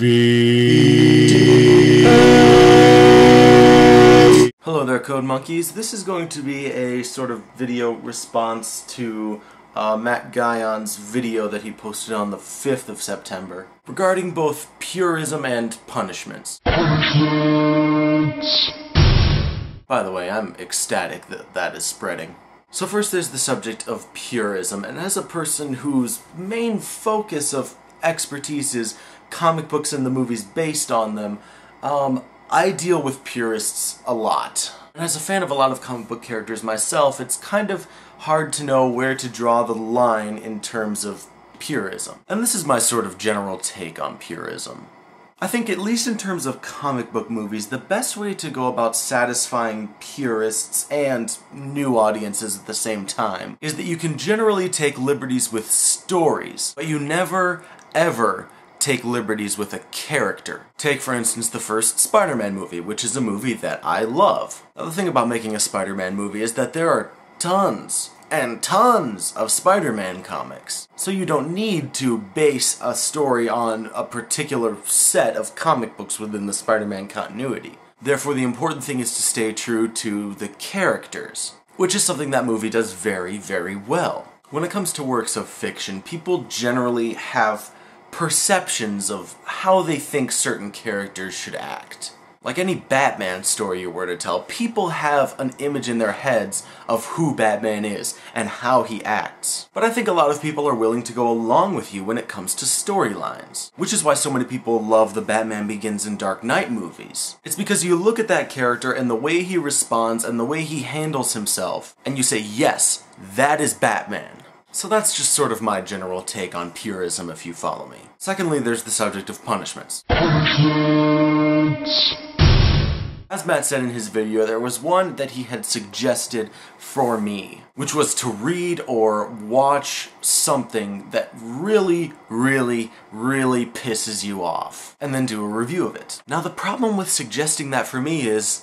VEDS. Hello there, Code Monkeys. This is going to be a sort of video response to Matt Guyon's video that he posted on the 5th of September regarding both purism and punishments. By the way, I'm ecstatic that that is spreading. So first there's the subject of purism, and as a person whose main focus of expertise is comic books and the movies based on them, I deal with purists a lot. And as a fan of a lot of comic book characters myself, it's kind of hard to know where to draw the line in terms of purism. And this is my sort of general take on purism. I think, at least in terms of comic book movies, the best way to go about satisfying purists and new audiences at the same time is that you can generally take liberties with stories, but you never, ever take liberties with a character. Take, for instance, the first Spider-Man movie, which is a movie that I love. Now, the thing about making a Spider-Man movie is that there are tons and tons of Spider-Man comics. So you don't need to base a story on a particular set of comic books within the Spider-Man continuity. Therefore, the important thing is to stay true to the characters, which is something that movie does very, very well. When it comes to works of fiction, people generally have perceptions of how they think certain characters should act. Like any Batman story you were to tell, people have an image in their heads of who Batman is and how he acts. But I think a lot of people are willing to go along with you when it comes to storylines, which is why so many people love the Batman Begins and Dark Knight movies. It's because you look at that character and the way he responds and the way he handles himself, and you say, yes, that is Batman. So that's just sort of my general take on purism, if you follow me. Secondly, there's the subject of punishments. As Matt said in his video, there was one that he had suggested for me, which was to read or watch something that really, really, really pisses you off, and then do a review of it. Now, the problem with suggesting that for me is,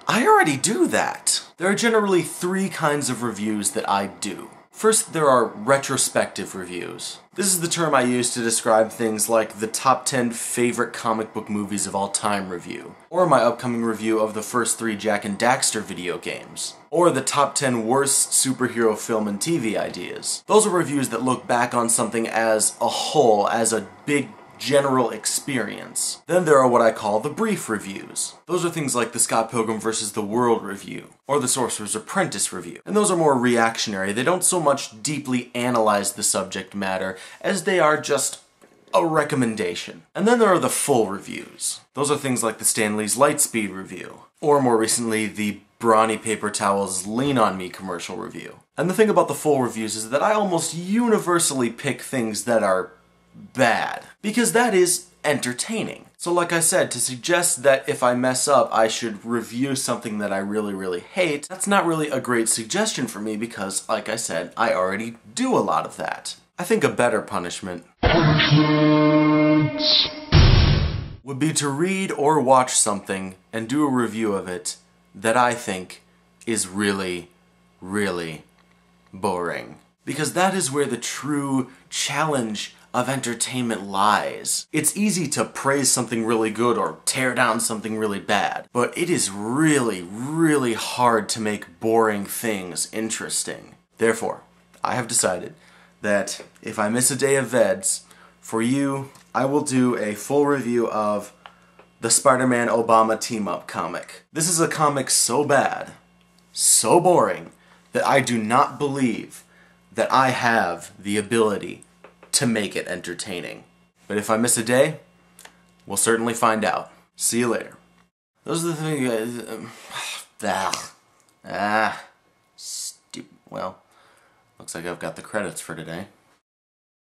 I already do that. There are generally three kinds of reviews that I do. First, there are retrospective reviews. This is the term I use to describe things like the top 10 favorite comic book movies of all time review, or my upcoming review of the first 3 Jak and Daxter video games, or the top 10 worst superhero film and TV ideas. Those are reviews that look back on something as a whole, as a big general experience. Then there are what I call the brief reviews. Those are things like the Scott Pilgrim vs. the World review, or the Sorcerer's Apprentice review. And those are more reactionary. They don't so much deeply analyze the subject matter as they are just a recommendation. And then there are the full reviews. Those are things like the Stan Lee's Lightspeed review, or more recently the Brawny Paper Towels Lean On Me commercial review. And the thing about the full reviews is that I almost universally pick things that are bad, because that is entertaining. So like I said, to suggest that if I mess up I should review something that I really, really hate, that's not really a great suggestion for me because, like I said, I already do a lot of that. I think a better punishment would be to read or watch something and do a review of it that I think is really, really boring. Because that is where the true challenge of entertainment lies. It's easy to praise something really good or tear down something really bad, but it is really, really hard to make boring things interesting. Therefore, I have decided that if I miss a day of VEDS, for you, I will do a full review of the Spider-Man Obama Team-Up comic. This is a comic so bad, so boring, that I do not believe that I have the ability to make it entertaining. But if I miss a day, we'll certainly find out. See you later. Those are the things. Stupid. Well, looks like I've got the credits for today.